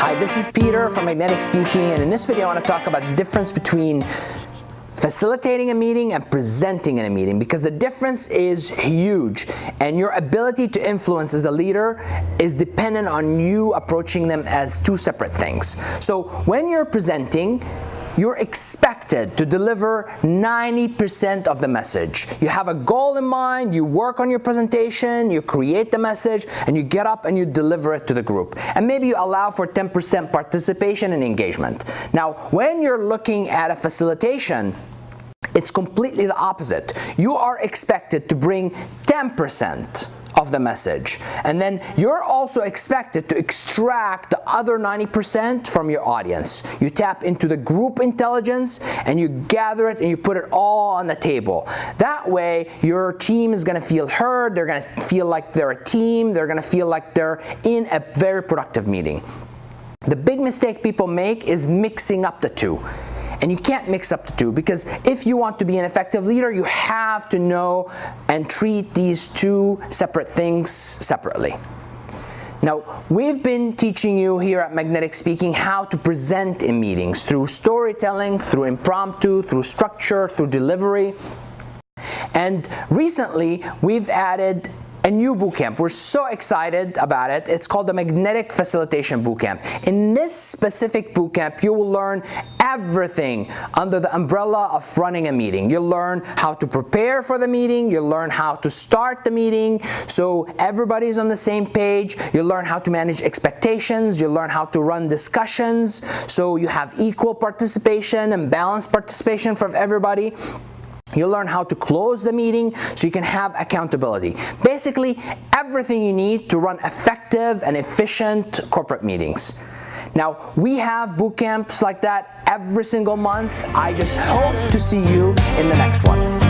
Hi, this is Peter from Magnetic Speaking, and in this video I want to talk about the difference between facilitating a meeting and presenting in a meeting, because the difference is huge, and your ability to influence as a leader is dependent on you approaching them as two separate things. So when you're presenting, you're expected to deliver 90% of the message. You have a goal in mind, you work on your presentation, you create the message, and you get up and you deliver it to the group. And maybe you allow for 10% participation and engagement. Now, when you're looking at a facilitation, it's completely the opposite. You are expected to bring 10% of the message, and then you're also expected to extract the other 90% from your audience. You tap into the group intelligence and you gather it and you put it all on the table. That way your team is going to feel heard, they're going to feel like they're a team, they're going to feel like they're in a very productive meeting. The big mistake people make is mixing up the two. And you can't mix up the two, because if you want to be an effective leader, you have to know and treat these two separate things separately. Now, we've been teaching you here at Magnetic Speaking how to present in meetings through storytelling, through impromptu, through structure, through delivery. And recently, we've added a new bootcamp. We're so excited about it. It's called the Magnetic Facilitation Bootcamp. In this specific bootcamp, you will learn everything under the umbrella of running a meeting. You'll learn how to prepare for the meeting. You'll learn how to start the meeting so everybody's on the same page. You'll learn how to manage expectations. You'll learn how to run discussions so you have equal participation and balanced participation from everybody. You'll learn how to close the meeting so you can have accountability. Basically, everything you need to run effective and efficient corporate meetings. Now, we have boot camps like that every single month. I just hope to see you in the next one.